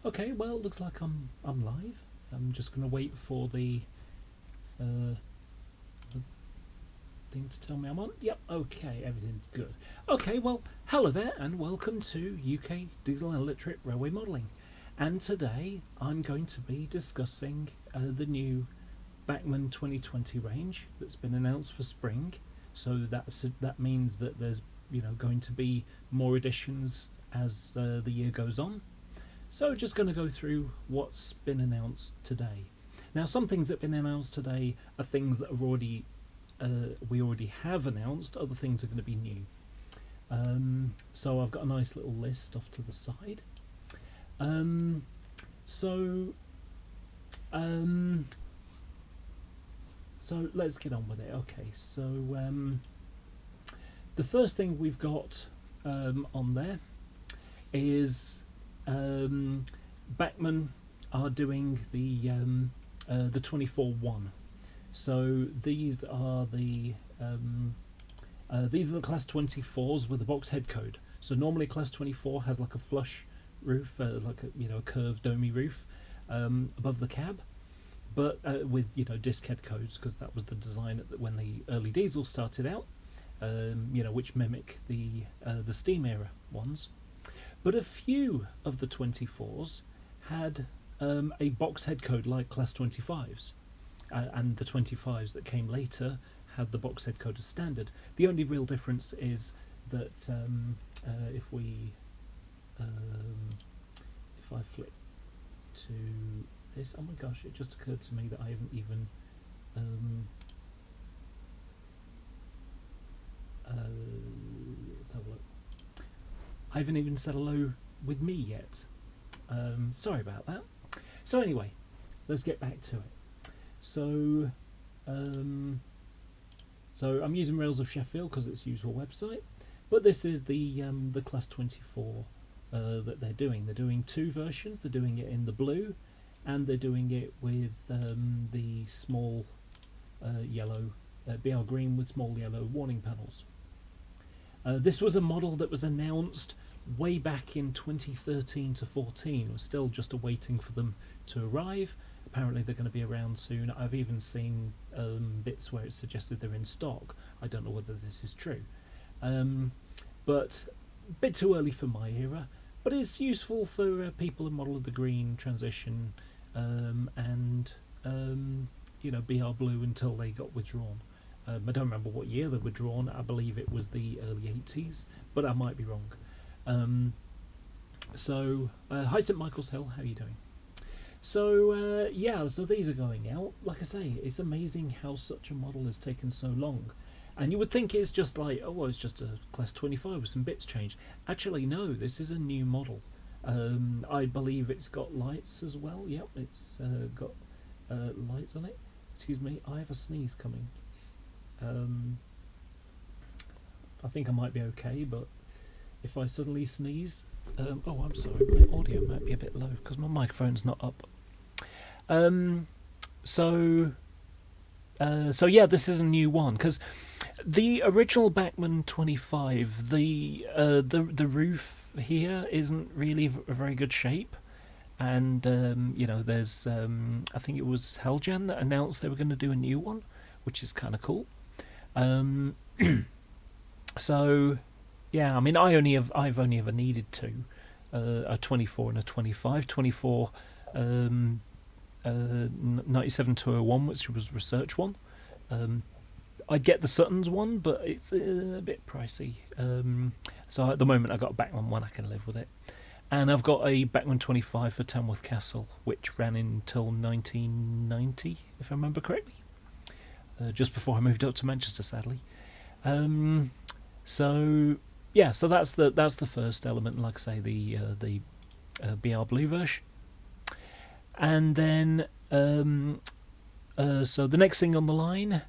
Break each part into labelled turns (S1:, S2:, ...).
S1: Okay, well, it looks like I'm live. I'm just going to wait for uh, the thing to tell me I'm on. Yep, okay, everything's good. Okay, well, hello there, and welcome to UK Diesel and Electric Railway Modelling. And today I'm going to be discussing the new Bachmann 2020 range that's been announced for spring. So that means that there's going to be more editions as the year goes on. So just going to go through what's been announced today. Now, some things that have been announced today are things that are we already have announced. Other things are going to be new. So I've got a nice little list off to the side. So let's get on with it. Okay, so the first thing we've got on there is Bachmann are doing the 24-1. So these are the class 24s with a box head code. So normally class 24 has like a flush roof, like a curved domey roof above the cab, but with disc head codes, because that was the design when the early diesels started out. Which mimic the steam era ones. But a few of the 24s had a box head code like class 25s, and the 25s that came later had the box head code as standard. The only real difference is that if I flip to this, oh my gosh, it just occurred to me that I haven't even let's have a look. I haven't even said hello with me yet. Sorry about that. So anyway, let's get back to it. So I'm using Rails of Sheffield because it's a useful website. But this is the class 24 that they're doing. They're doing two versions. They're doing it in the blue, and they're doing it with the small yellow BR green with small yellow warning panels. This was a model that was announced way back in 2013 to 14. We're still just awaiting for them to arrive. Apparently they're going to be around soon. I've even seen bits where it suggested they're in stock. I don't know whether this is true. But a bit too early for my era. But it's useful for people who model the green transition and BR blue until they got withdrawn. I don't remember what year they were drawn. I believe it was the early 80s, but I might be wrong. Hi St Michael's Hill, how are you doing? So so these are going out. Like I say, it's amazing how such a model has taken so long. And you would think it's just like, oh, well, it's just a class 25 with some bits changed. Actually, no, this is a new model. I believe it's got lights as well. Yep, it's got lights on it. Excuse me, I have a sneeze coming. I think I might be okay, but if I suddenly sneeze, I'm sorry, my audio might be a bit low because my microphone's not up. This is a new one because the original Bachmann 25, the roof here isn't really a very good shape, and there's I think it was Heljan that announced they were going to do a new one, which is kind of cool. I've only ever needed two, a 24 and a 25. 24 97-201, which was research one. I'd get the Sutton's one, but it's a bit pricey. So at the moment I've got a Bachmann one, I can live with it. And I've got a Bachmann 25 for Tamworth Castle, which ran until 1990, if I remember correctly. Just before I moved up to Manchester, sadly. So that's the first element. Like I say, the BR Blue version, and then so the next thing on the line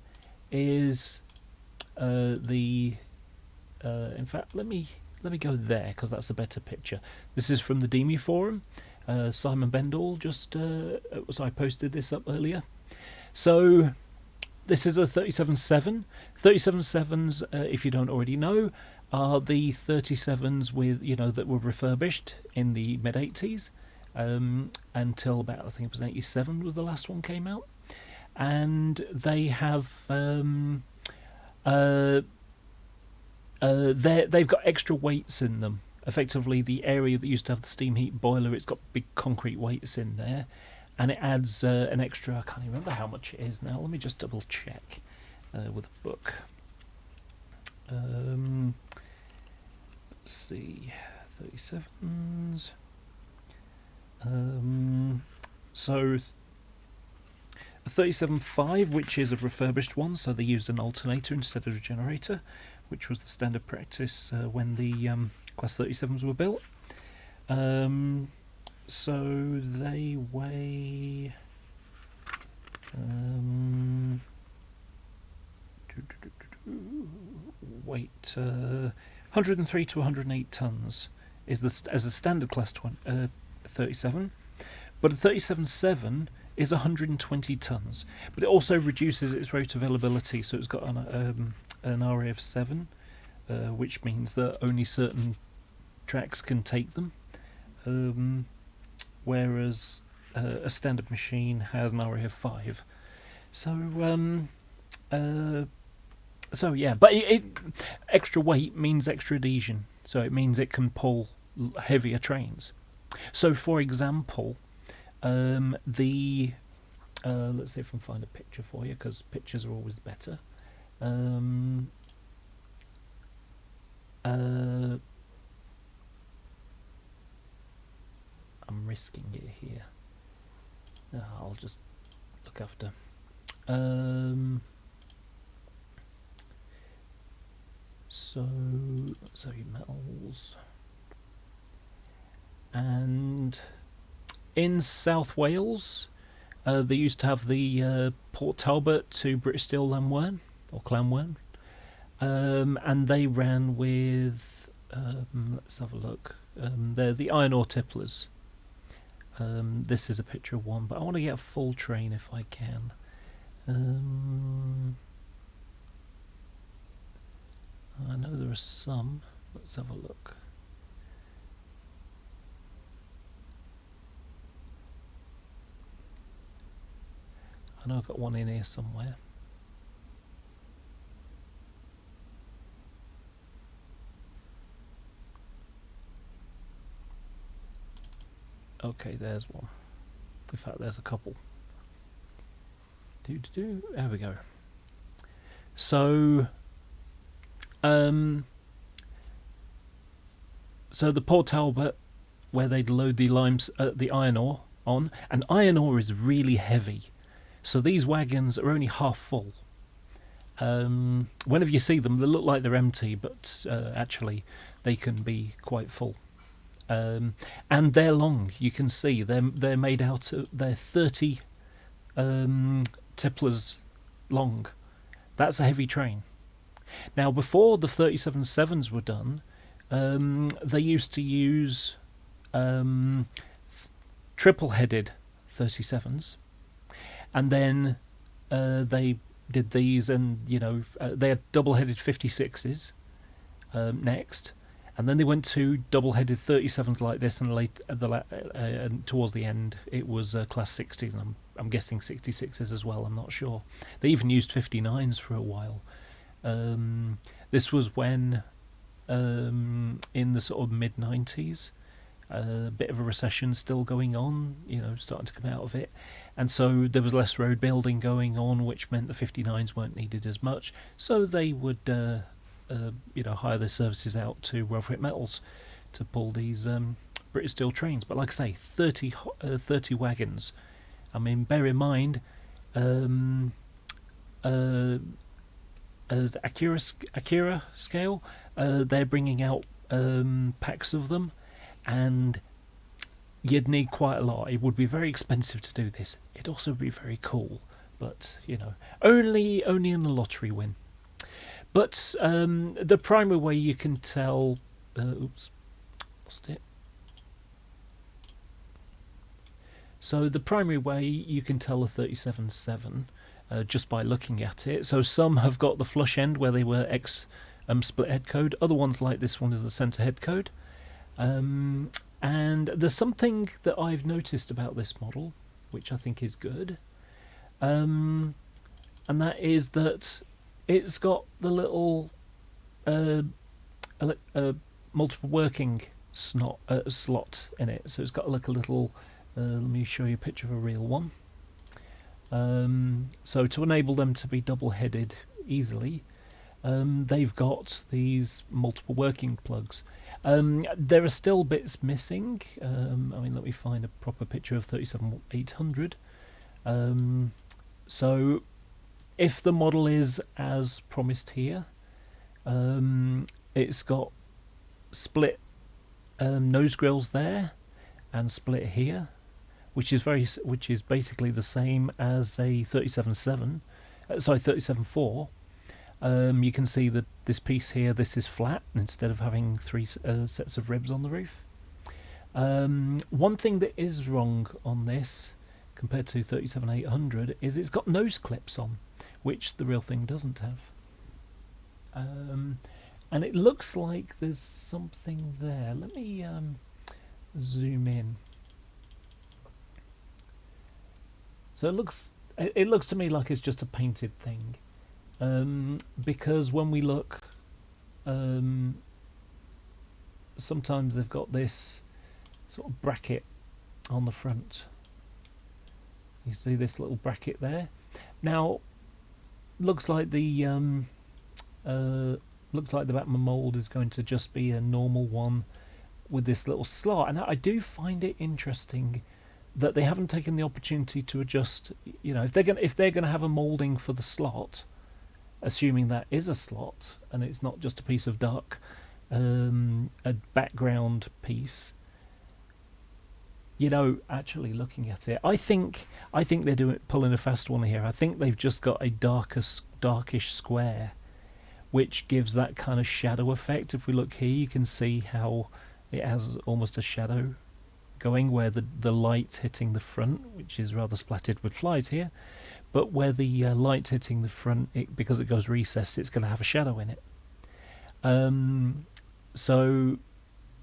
S1: is in fact, let me go there because that's a better picture. This is from the Demi forum. Simon Bendall I posted this up earlier. So this is a 37.7. 37.7s, if you don't already know, are the 37s with that were refurbished in the mid 80s, until about, I think it was 87 was the last one came out. And they have they've got extra weights in them. Effectively, the area that used to have the steam heat boiler, it's got big concrete weights in there, and it adds an extra. I can't remember how much it is now. Let me just double check with a book. Let's see, 37s. So a 37.5, which is a refurbished one, so they used an alternator instead of a generator, which was the standard practice when the Class 37s were built. So they weigh weight 103 to 108 tons is as a standard Class 37, but a 37.7 is 120 tons. But it also reduces its road availability, so it's got an area of 7, which means that only certain tracks can take them, whereas a standard machine has an area of 5. So yeah, but extra weight means extra adhesion, so it means it can pull heavier trains. So, for example, let's see if I can find a picture for you, because pictures are always better. I'm risking it here. I'll just look after. Sorry, metals. And in South Wales, they used to have the Port Talbot to British Steel Llanwern, or Llanwern, and they ran with, let's have a look, they're the iron ore tipplers. This is a picture of one, but I want to get a full train if I can. I know there are some. Let's have a look. I know I've got one in here somewhere. Okay, there's one. In fact, there's a couple. There we go. So, so the Port Talbot, where they'd load the iron ore on, and iron ore is really heavy. So these wagons are only half full. Whenever you see them, they look like they're empty, but actually they can be quite full. And they're long. You can see they're made out of, they're 30 tipplers long. That's a heavy train. Now, before the 37.7s were done, they used to use triple-headed 37s, and then they did these, and they had double-headed 56s next, and then they went to double-headed 37s like this, and towards the end it was Class 60s, and I'm guessing 66s as well. I'm not sure. They even used 59s for a while. This was when, in the sort of mid-90s, a bit of a recession still going on, starting to come out of it, and so there was less road building going on, which meant the 59s weren't needed as much, so they would hire their services out to Welfare Metals to pull these British Steel trains. But like I say, 30 wagons. I mean, bear in mind, as Akira scale, they're bringing out packs of them, and you'd need quite a lot. It would be very expensive to do this. It'd also be very cool, but only in a lottery win. But the primary way you can tell, oops, lost it. So the primary way you can tell a 37.7 just by looking at it. So some have got the flush end where they were split head code. Other ones, like this one, is the centre head code. And there's something that I've noticed about this model, which I think is good, and that is that it's got the little multiple working slot in it. So it's got like a little, let me show you a picture of a real one. So to enable them to be double-headed easily, they've got these multiple working plugs. There are still bits missing. I mean, let me find a proper picture of 37800. So if the model is as promised here, it's got split nose grills there and split here, which is basically the same as a 37.4. You can see that this piece here, this is flat instead of having three sets of ribs on the roof. One thing that is wrong on this compared to 37800 is it's got nose clips on, which the real thing doesn't have. And it looks like there's something there. Let me zoom in. So it looks to me like it's just a painted thing. Because when we look, sometimes they've got this sort of bracket on the front. You see this little bracket there. Now, looks like the Bachmann mould is going to just be a normal one with this little slot, and I do find it interesting that they haven't taken the opportunity to adjust. You know, if they're going to have a moulding for the slot, assuming that is a slot and it's not just a piece of dark a background piece, you know, actually looking at it, I think they're pulling a fast one here. I think they've just got a darkish square, which gives that kind of shadow effect. If we look here, you can see how it has almost a shadow going where the light's hitting the front, which is rather splattered with flies here, but where the light's hitting the front, because it goes recessed, it's going to have a shadow in it. So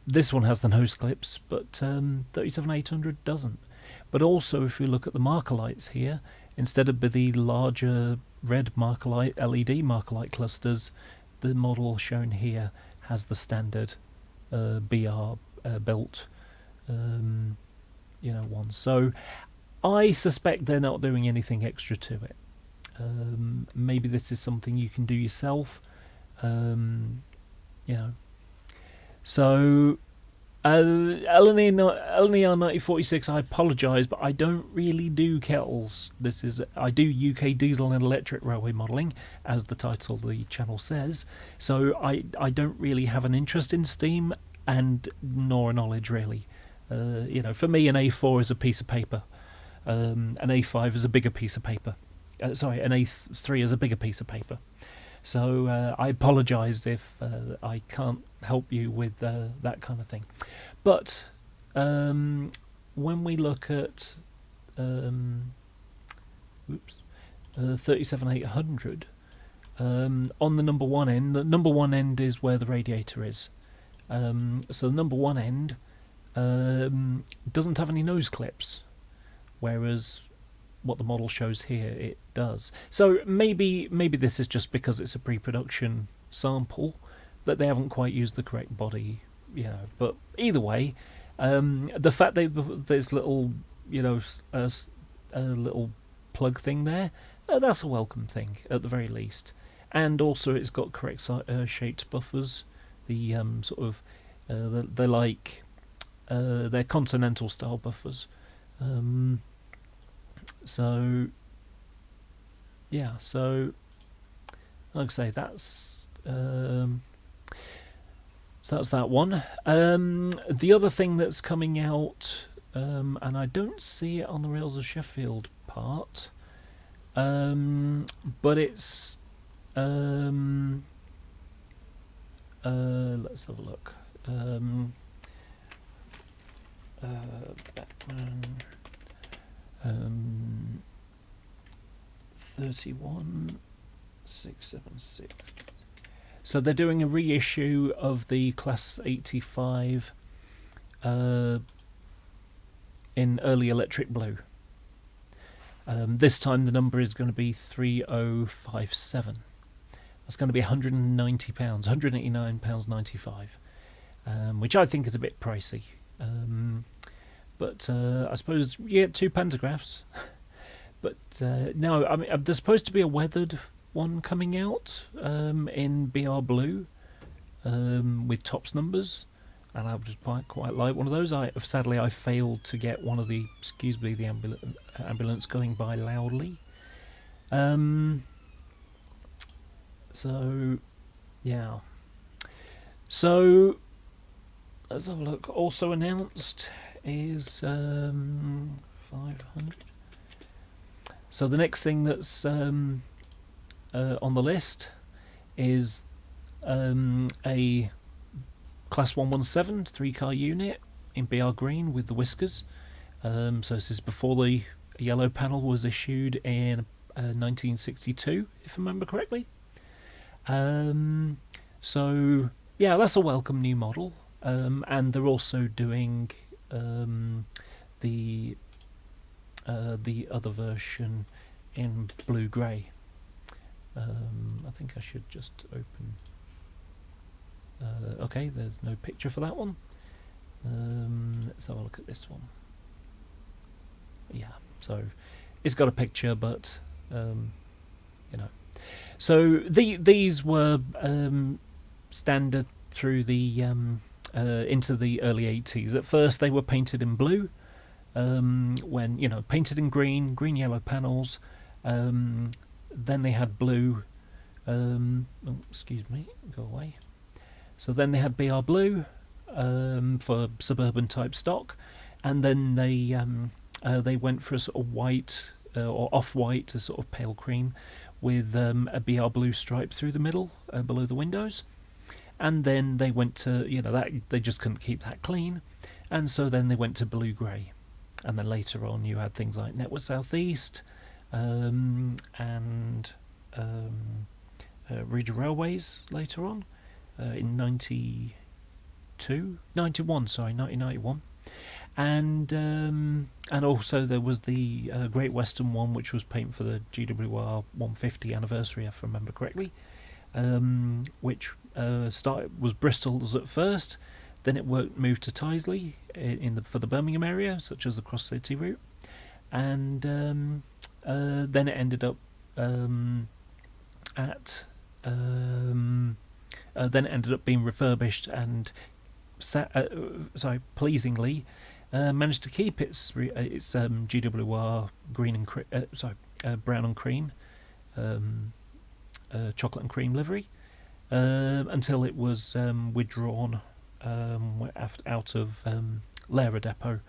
S1: this one has the nose clips, but 37800 doesn't. But also, if you look at the marker lights here, instead of the larger red marker light, LED marker light clusters, the model shown here has the standard BR built one. So I suspect they're not doing anything extra to it. Maybe this is something you can do yourself. So LNER 9046, I apologise, but I don't really do kettles. I do UK diesel and electric railway modelling, as the title of the channel says. So I don't really have an interest in steam, and nor a knowledge really. For me, an A4 is a piece of paper. An A5 is a bigger piece of paper. An A3 is a bigger piece of paper. So I apologise if I can't help you with that kind of thing. But when we look at 37800, on the number one end is where the radiator is. So the number one end doesn't have any nose clips, whereas what the model shows here, it does. So maybe this is just because it's a pre-production sample that they haven't quite used the correct body, But either way, the fact that there's little, a little plug thing there, that's a welcome thing at the very least. And also, it's got correct shaped buffers. The they're continental style buffers. So like I say, that's that one. The other thing that's coming out, and I don't see it on the Rails of Sheffield part, but it's let's have a look. Bachmann 31676. So they're doing a reissue of the Class 85 in early electric blue. This time the number is going to be 3057. That's going to be £190, £189.95, which I think is a bit pricey. But I suppose you get 2 pantographs. But no, I mean, there's supposed to be a weathered one coming out in BR Blue with tops numbers, and I would quite like one of those. Sadly I failed to get one of the, excuse me, the ambulance going by loudly. So yeah. So let's have a look. Also announced is 500. So the next thing that's on the list is a Class 117 3-car unit in BR Green with the whiskers. So this is before the yellow panel was issued in 1962, if I remember correctly. So yeah, that's a welcome new model, and they're also doing the other version in blue grey. I think I should just open. Okay, there's no picture for that one. Let's have a look at this one. Yeah, so it's got a picture, but you know. So these were standard through the into the early 80s. At first they were painted in blue, when, you know, painted in green, yellow panels. Then they had blue. Oh, excuse me, go away. So then they had BR Blue for suburban type stock, and then they went for a sort of white or off-white, a sort of pale cream, with a BR Blue stripe through the middle below the windows. And then they went to, you know, that they just couldn't keep that clean, and so then they went to blue grey. And then later on you had things like Network Southeast and Regional Railways later on in 1991, and also there was the Great Western one, which was paint for the GWR 150 anniversary, if I remember correctly, which was Bristol's at first. Then it moved to Tyseley for the Birmingham area, such as the Cross City route, and then it ended up being refurbished and pleasingly managed to keep its GWR green and brown and cream, chocolate and cream livery, until it was withdrawn out of Lara Depot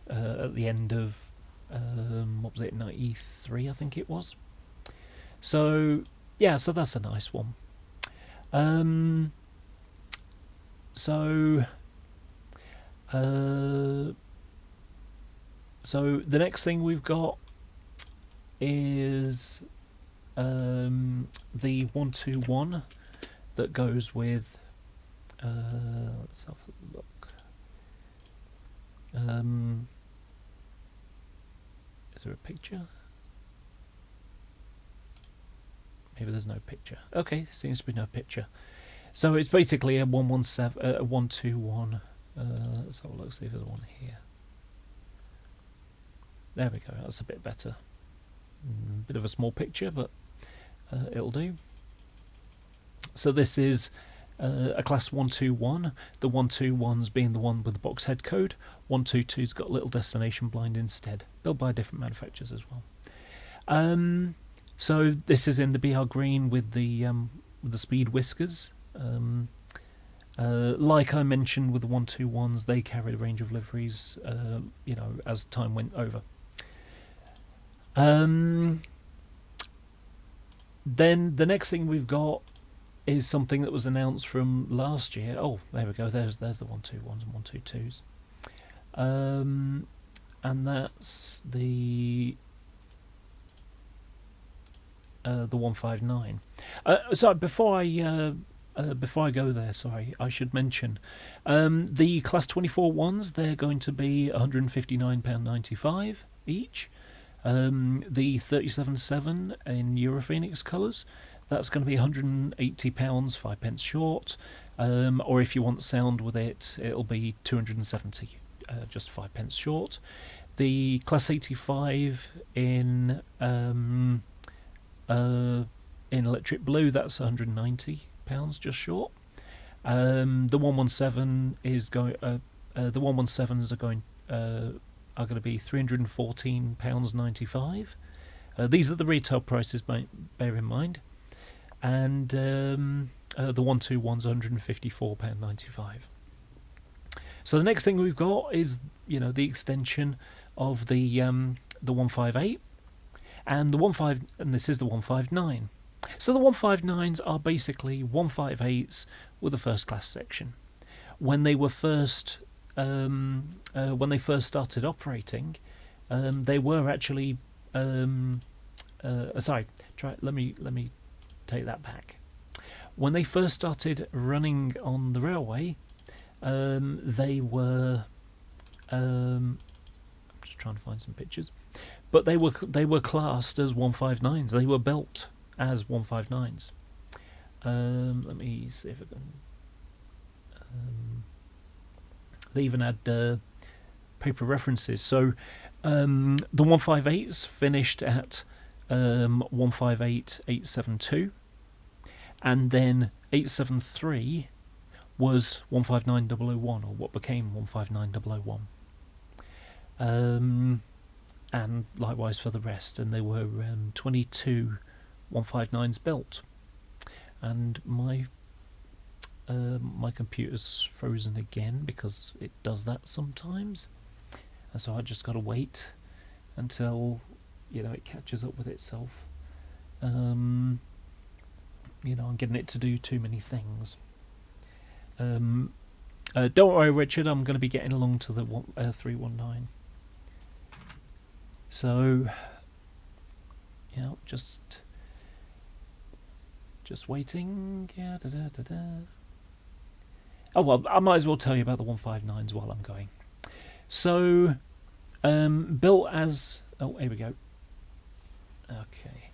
S1: at the end of what was it, 93, I think it was. So yeah, so that's a nice one. So the next thing we've got is the 121 that goes with. Let's have a look. Is there a picture? Maybe there's no picture. Okay, seems to be no picture. So it's basically a 117, a 121. Let's have a look, see if there's one here. There we go, that's a bit better. Bit of a small picture, but it'll do. So this is a class 121. The 121's being the one with the box head code. 122's got a little destination blind instead. Built by different manufacturers as well. So this is in the BR green with the speed whiskers. Like I mentioned with the 121s, they carried a range of liveries, you know, as time went over. Then the next thing we've got is something that was announced from last year. Oh, there we go. There's the 121s and 122s, and that's the 159. So before I before I go there, sorry, I should mention the Class 24 ones. They're going to be £159.95 each. The 37.7 in Europhoenix colours, that's going to be £180, 5 pence short. Or if you want sound with it, it'll be 270, just 5 pence short. The Class 85 in electric blue, that's £190, just short. The 117 is going. The 117s are going to be £314.95. These are the retail prices, bear in mind. And the 121's £154.95. So the next thing we've got is, the extension of the 158 and and this is the 159. So the 159s are basically 158s with a first class section. When they were first started operating, they were actually let me take that back. When they first started running on the railway, they were I'm just trying to find some pictures, but they were classed as 159s. They were built as 159s. Let me see if I can. They even had paper references. So the 158s finished at 158.872, and then 873 was 159.001, or what became 159.001. And likewise for the rest, and there were 22 159s built. And my computer's frozen again because it does that sometimes, and so I just got to wait until it catches up with itself. I'm getting it to do too many things. Don't worry, Richard, I'm going to be getting along to the 319. So, just waiting. Yeah, Oh well, I might as well tell you about the 159s while I'm going. So, built as here we go. Okay,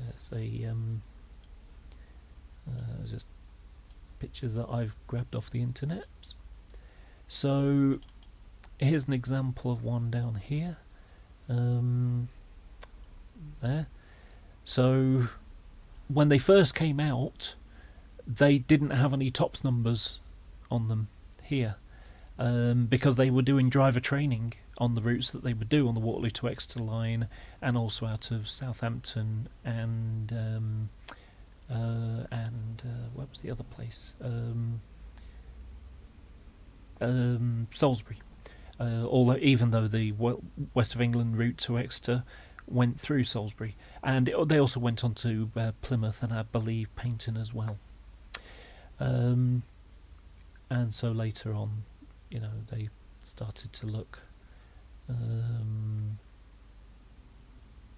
S1: it's just pictures that I've grabbed off the internet. So, here's an example of one down here. There. So when they first came out, they didn't have any tops numbers on them here, because they were doing driver training on the routes that they would do on the Waterloo to Exeter line, and also out of Southampton and what was the other place? Salisbury. Even though the West of England route to Exeter went through Salisbury, and they also went on to Plymouth and I believe Paignton as well. And so later on, they started to look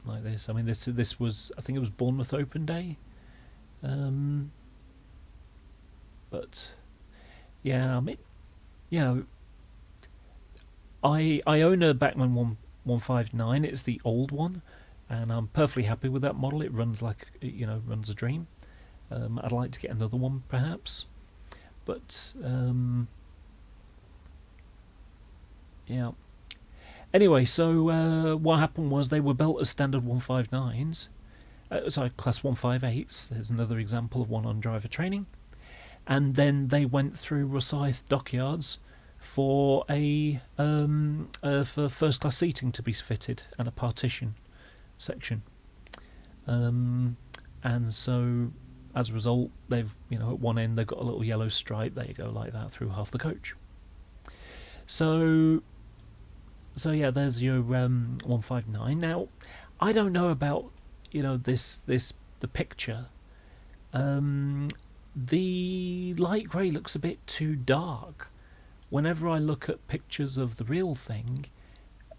S1: like this. I mean, this was, I think it was Bournemouth Open Day, but yeah, I mean, I own a Bachmann 159. It's the old one, and I'm perfectly happy with that model. It runs like runs a dream. I'd like to get another one perhaps, but yeah. Anyway, so what happened was they were built as standard 159s. Class 158s. There's another example of one on driver training, and then they went through Rosyth dockyards for for first class seating to be fitted and a partition section, and so as a result they've at one end they've got a little yellow stripe, there you go, like that through half the coach. So yeah, there's your 159. Now I don't know about the picture. The light grey looks a bit too dark. Whenever I look at pictures of the real thing,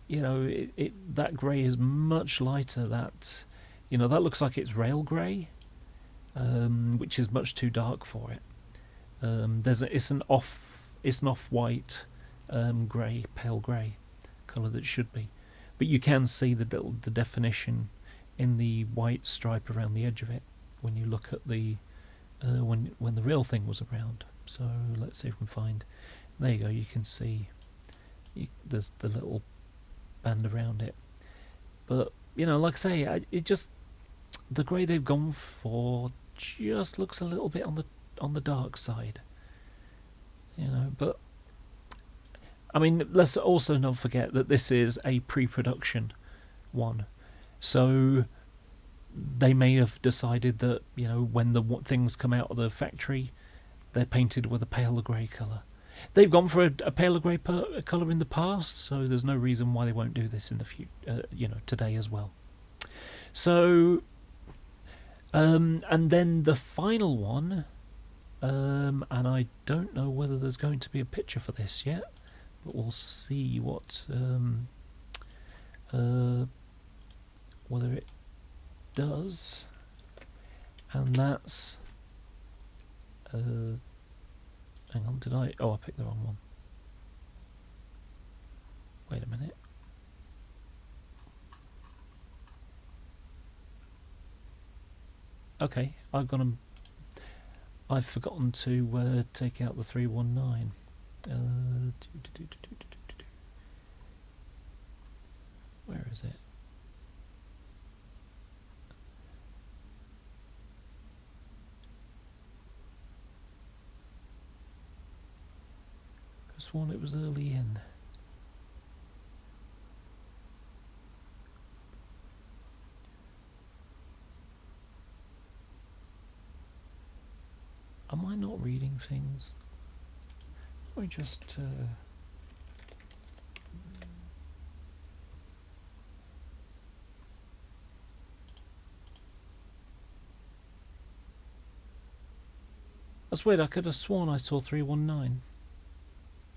S1: that grey is much lighter. That looks like it's rail grey, which is much too dark for it. It's an off-white, grey, pale grey colour that should be, but you can see the definition in the white stripe around the edge of it when you look at the when the real thing was around. So let's see if we can find. There you go. You can see there's the little band around it, but like I say, it just the grey they've gone for just looks a little bit on the dark side, but I mean, let's also not forget that this is a pre-production one, so they may have decided that when the things come out of the factory, they're painted with a paler grey colour. They've gone for a paler grey colour in the past, so there's no reason why they won't do this in the future, today as well. So, and then the final one, and I don't know whether there's going to be a picture for this yet, but we'll see whether it does, and that's hang on, I picked the wrong one. Wait a minute. Okay, I've forgotten to take out the 319. Where is it? I sworn it was early in. Am I not reading things? Let me just that's weird. I could have sworn I saw 319.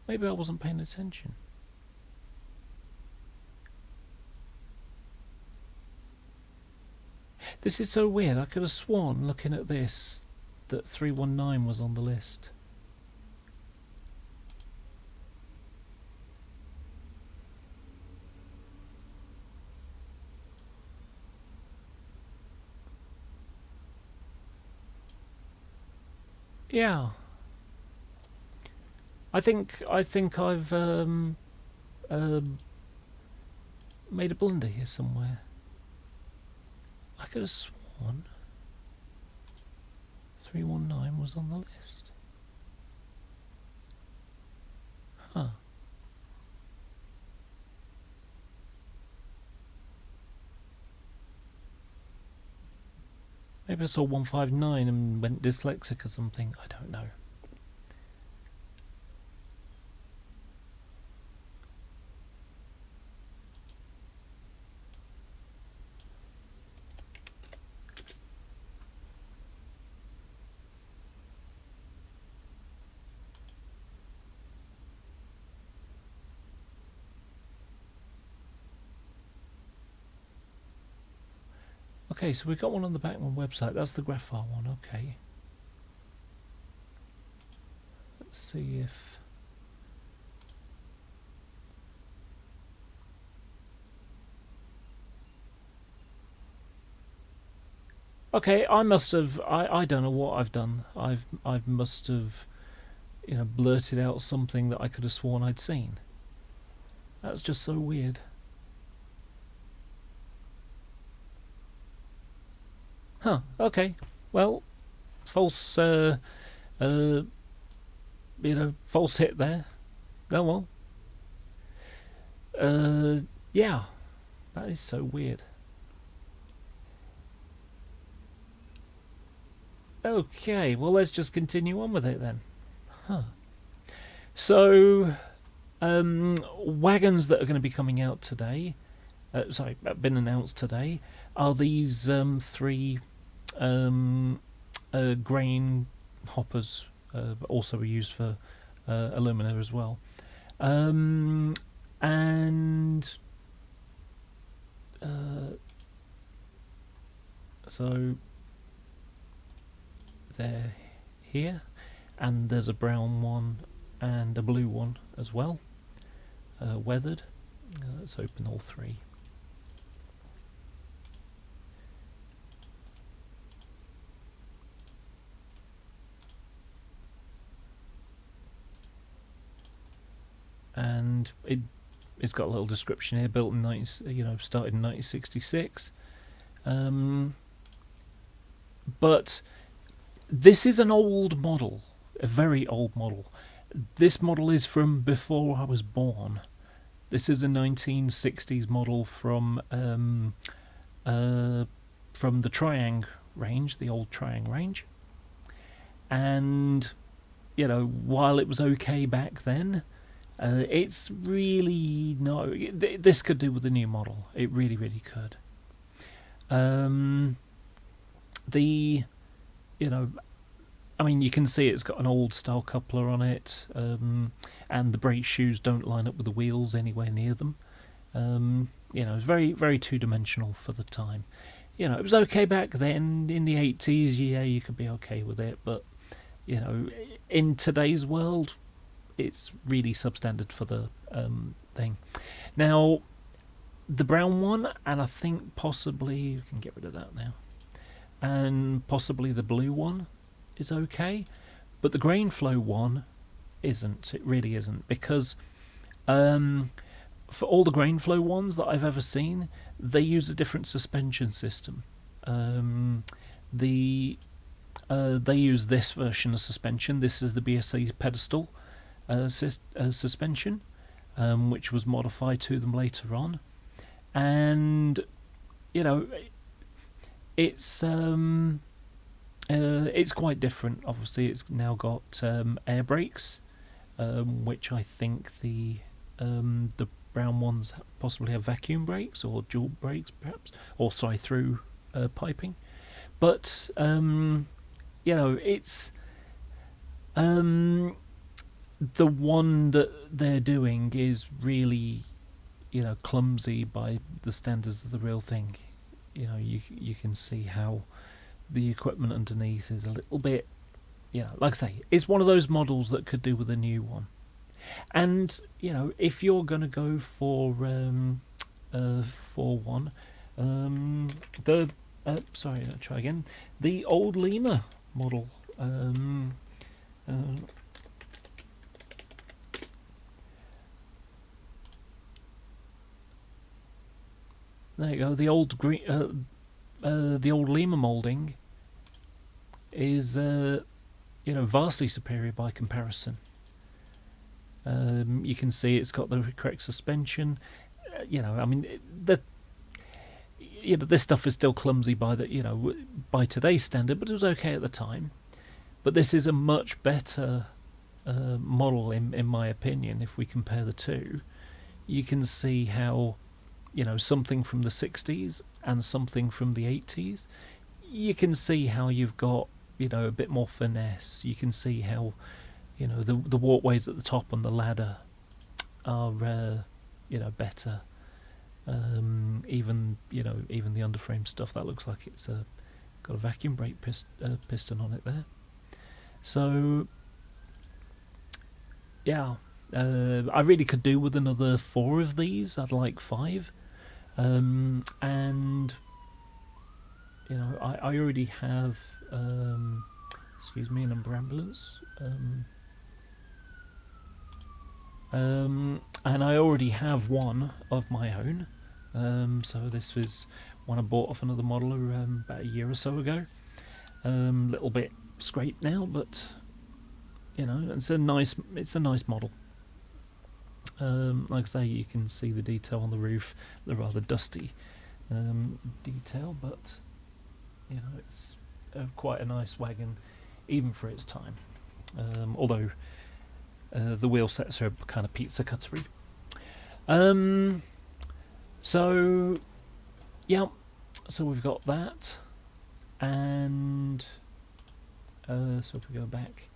S1: Maybe I wasn't paying attention. This is so weird. I could have sworn, looking at this, that 319 was on the list. Yeah. I think I've made a blunder here somewhere. I could have sworn 319 was on the list. Huh. Maybe I saw 159 and went dyslexic or something. I don't know. Okay, so we've got one on the Bachmann website. That's the Graphite one. Okay. Let's see if... Okay, I must have... I don't know what I've done. I must have, blurted out something that I could have sworn I'd seen. That's just so weird. Huh, okay. Well, false, false hit there. Oh well. Yeah. That is so weird. Okay, well let's just continue on with it then. Huh. So, wagons that are going to be coming out today, been announced today, are these three grain hoppers, but also are used for alumina as well, and so they're here, and there's a brown one and a blue one as well, weathered. Let's open all three. And it's got a little description here. Built in started in 1966. But this is an old model, a very old model. This model is from before I was born. This is a 1960s model from the Triang range, the old Triang range. And while it was okay back then, it's really no. This could do with the new model. It really, really could. You can see it's got an old style coupler on it, and the brake shoes don't line up with the wheels anywhere near them. It's very, very two-dimensional for the time. It was okay back then in the 80s. Yeah, you could be okay with it, but in today's world, it's really substandard for the thing. Now, the brown one, and I think possibly we can get rid of that now, and possibly the blue one is okay, but the grain flow one isn't. It really isn't, because for all the grain flow ones that I've ever seen, they use a different suspension system. They use this version of suspension. This is the BSC pedestal suspension, which was modified to them later on, and it's quite different. Obviously, it's now got air brakes, which I think the brown ones possibly have vacuum brakes or dual brakes, perhaps, or through piping. But it's the one that they're doing is really, clumsy by the standards of the real thing. You can see how the equipment underneath is a little bit, like I say, it's one of those models that could do with a new one. And if you're going to go for one, sorry, I'll try again. The old Lima model. There you go. The old the old Lima moulding is vastly superior by comparison. You can see it's got the correct suspension. This stuff is still clumsy by by today's standard, but it was okay at the time. But this is a much better model in my opinion. If we compare the two, you can see how something from the 60s and something from the 80s, you can see how you've got a bit more finesse. You can see how the walkways at the top and the ladder are better. Even the underframe stuff, that looks like it's got a vacuum brake piston on it there. So yeah, I really could do with another 4 of these. I'd like 5. And I already have excuse me, a number ambulance, and I already have one of my own. So this was one I bought off another modeler about a year or so ago. Little bit scraped now, but it's a nice model. Like I say, you can see the detail on the roof, the rather dusty detail, but it's quite a nice wagon, even for its time. Although the wheel sets are kind of pizza cuttery. So yeah, so we've got that, and so if we go back,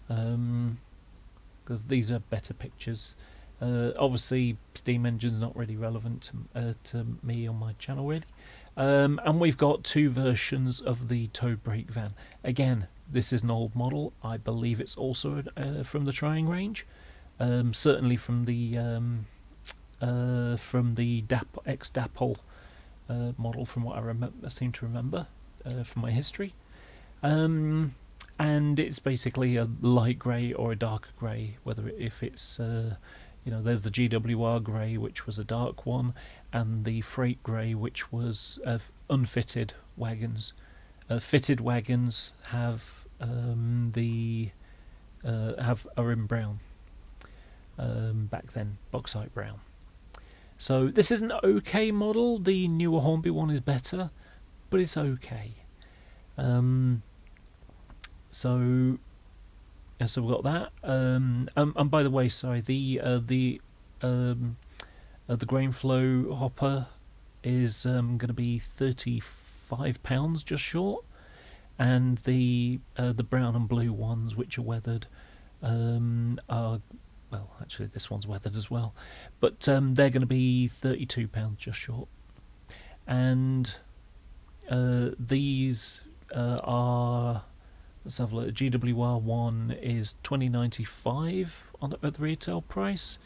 S1: because these are better pictures. Obviously, steam engine's not really relevant to me on my channel really. And we've got 2 versions of the tow brake van. Again, this is an old model. I believe it's also from the trying range. Certainly from the ex-Dapol model, from what I seem to remember from my history. And it's basically a light grey or a darker grey, if it's there's the GWR grey, which was a dark one, and the freight grey, which was unfitted wagons. Fitted wagons are in brown. Back then, bauxite brown. So this is an okay model. The newer Hornby one is better, but it's okay. So we've got that. And by the way, sorry, the grain flow hopper is going to be £35, just short, and the brown and blue ones, which are weathered, are, well, actually this one's weathered as well, but they're going to be £32, just short. And these are, let's have a look. GWR one is £20.95 at the retail price,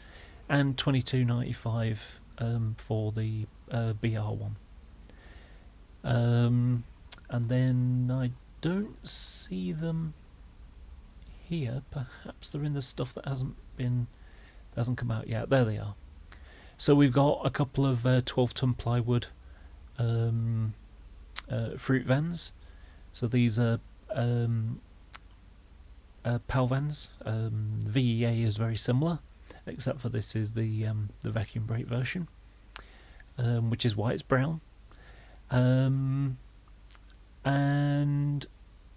S1: and £22.95 for the BR one. And then I don't see them here. Perhaps they're in the stuff that hasn't come out yet. There they are. So we've got a couple of 12-ton plywood fruit vans. So these are PAL vans. VEA is very similar, except for this is the vacuum brake version, which is why it's brown. And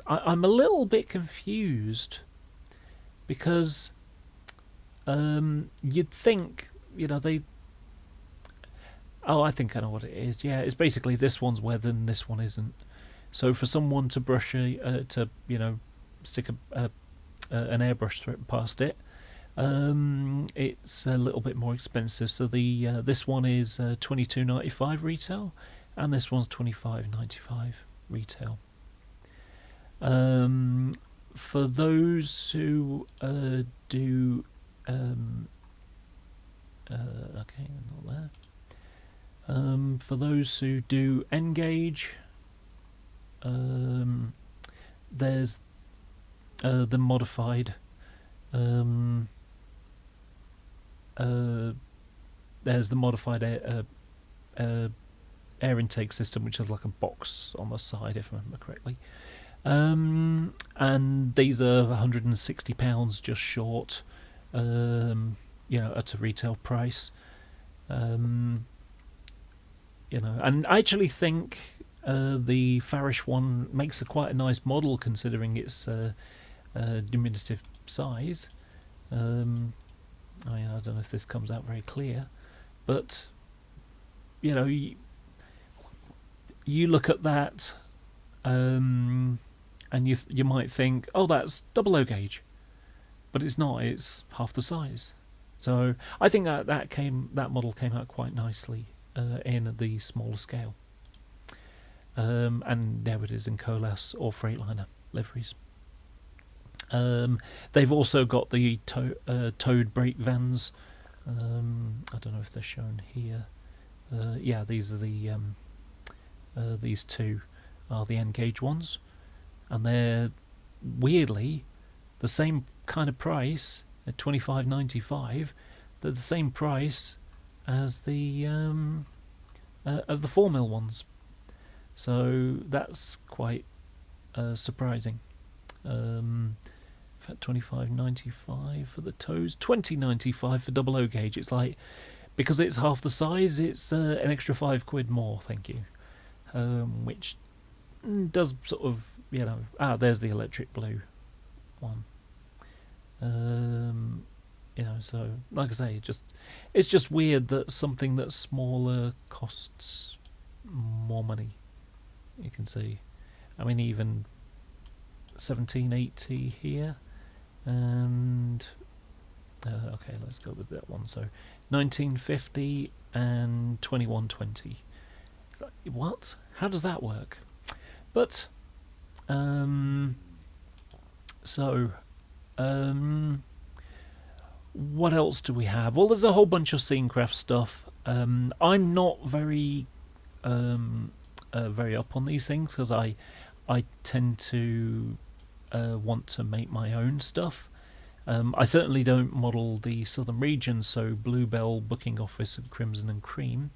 S1: I'm a little bit confused, because you'd think, I think I know what it is. Yeah, it's basically this one's weathered and this one isn't. So for someone to stick an airbrush past it, it's a little bit more expensive. So this one is £22.95 retail, and this one's £25.95 retail. For those who do okay, not there. For those who do N-gauge, there's the modified air intake system, which has like a box on the side, if I remember correctly. And these are £160, just short, at a retail price. And I actually think the Farish one makes quite a nice model, considering its diminutive size. I don't know if this comes out very clear, but you look at that, and you might think, oh, that's double O gauge, but it's not. It's half the size. So I think that model came out quite nicely in the smaller scale. And there it is in Colas or Freightliner liveries. They've also got the towed brake vans. I don't know if they're shown here. Yeah, these are these two are the N-gauge ones, and they're weirdly the same kind of price at £25.95. They're the same price as the 4mm ones. So that's quite surprising. In fact, £25.95 for the toes, £20.95 for double O gauge. It's like, because it's half the size, it's an extra £5 more. Thank you. Which does sort of, there's the electric blue one. So like I say, it's just weird that something that's smaller costs more money. You can see, I mean, even £17.80 here, and okay, let's go with that one. So £19.50 and £21.20. It's like, what? How does that work? But So, what else do we have? Well, there's a whole bunch of Scenecraft stuff. I'm not very very up on these things because I tend to want to make my own stuff. I certainly don't model the southern region, so Bluebell, Booking Office, and Crimson and Cream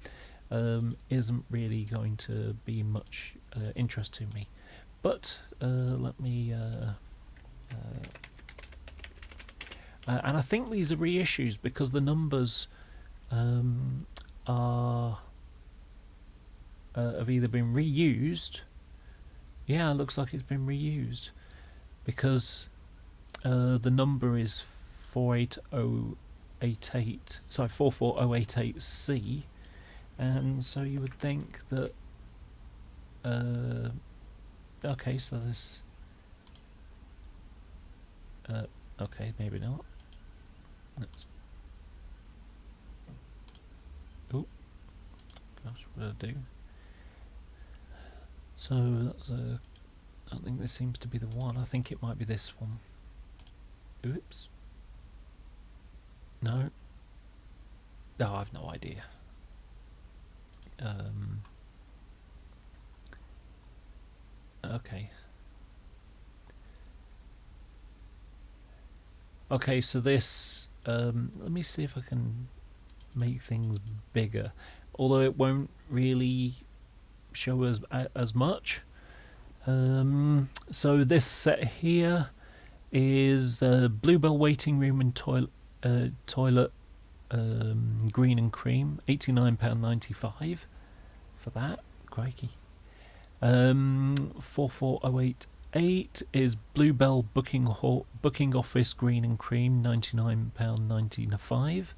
S1: isn't really going to be much interest to me. But let me... and I think these are reissues because the numbers are have either been reused. Yeah, it looks like it's been reused because the number is 48088. Sorry, 44088C, and so you would think that. Okay, so this. Okay, maybe not. Let's. Oh, gosh, what did I do? So that's a. I think this seems to be the one. I think it might be this one. Oops. No. No, I've no idea. Okay. Okay, so this. Let me see if I can make things bigger, although it won't really show us as much. So this set here is Bluebell waiting room and toilet green and cream, £89.95 for that. Crikey. 44088 is Bluebell booking office green and cream, £99.95.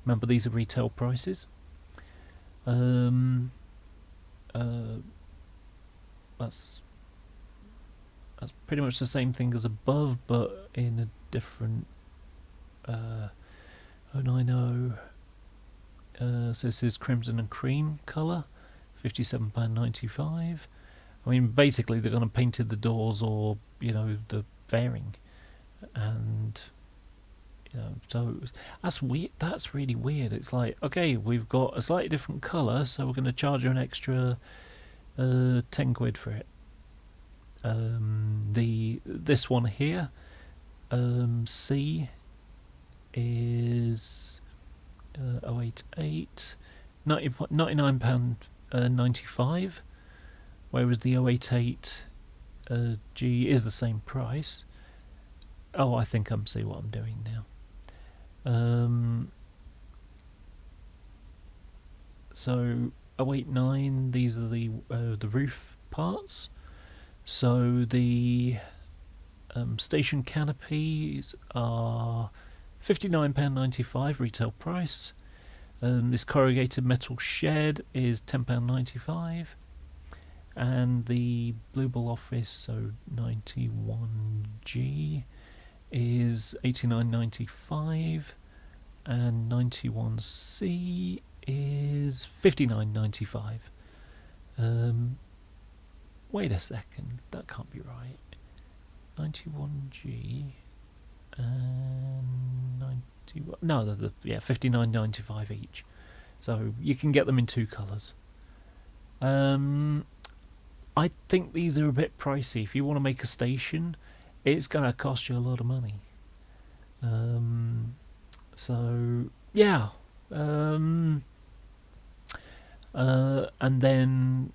S1: Remember, these are retail prices. That's pretty much the same thing as above, but in a different 090. So this is crimson and cream colour, £57.95. I mean, basically they're going to painted the doors or the fairing, and so that's weird. That's really weird. It's like, okay, we've got a slightly different colour, so we're going to charge you an extra 10 quid for it. This one here, C is 088, £99.95, whereas the 088 G is the same price. Oh, I think I'm seeing what I'm doing now. So 089, these are the roof parts. So the station canopies are £59.95 retail price. This corrugated metal shed is £10.95, and the Bluebell office, so 91G, is £89.95, and 91C is £59.95. Wait a second, that can't be right. 91G and 91. No, yeah, £59.95 each. So you can get them in two colours. I think these are a bit pricey. If you want to make a station, it's going to cost you a lot of money. So yeah. And then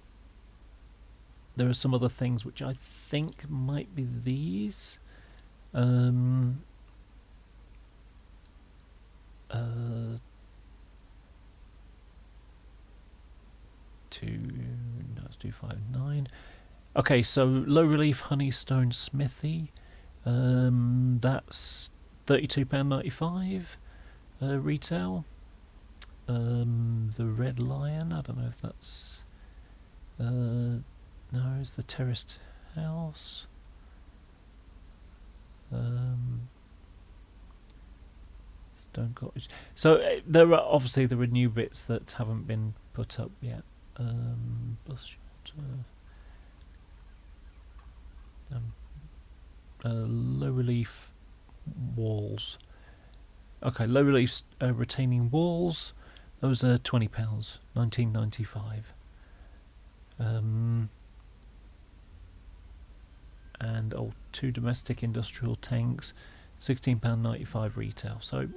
S1: there are some other things which I think might be these. No, it's 259. Okay, so low relief Honeystone Smithy. That's £32.95 retail. The Red Lion, I don't know if that's no, it's the terraced house. Stone Cottage. So there are new bits that haven't been put up yet. Bus shelter. low relief walls. Okay, low relief retaining walls. Those are £20, 19.95. And 2 domestic industrial tanks, £16.95 retail. So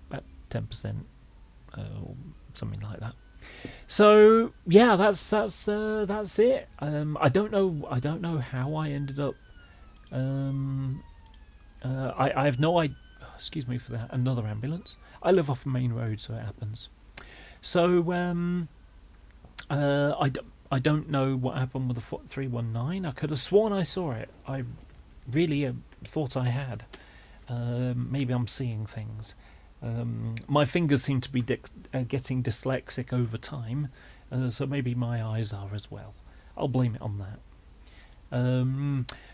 S1: about 10%, or something like that. So yeah, that's it. I don't know how I ended up. I have no idea. Excuse me for that. Another ambulance. I live off a main road, so it happens. So I don't know what happened with the 319. I could have sworn I saw it. I really thought I had. Maybe I'm seeing things. My fingers seem to be getting dyslexic over time, so maybe my eyes are as well. I'll blame it on that.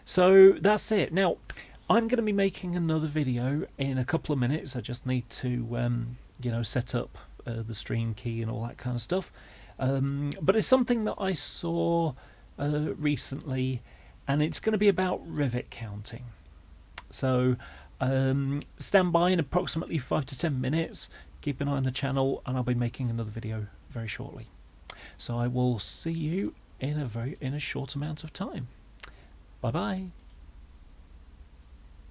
S1: So that's it. Now, I'm going to be making another video in a couple of minutes. I just need to, set up the stream key and all that kind of stuff. But it's something that I saw recently, and it's going to be about rivet counting. So stand by in approximately 5 to 10 minutes. Keep an eye on the channel, and I'll be making another video very shortly. So I will see you in a short amount of time. Bye bye.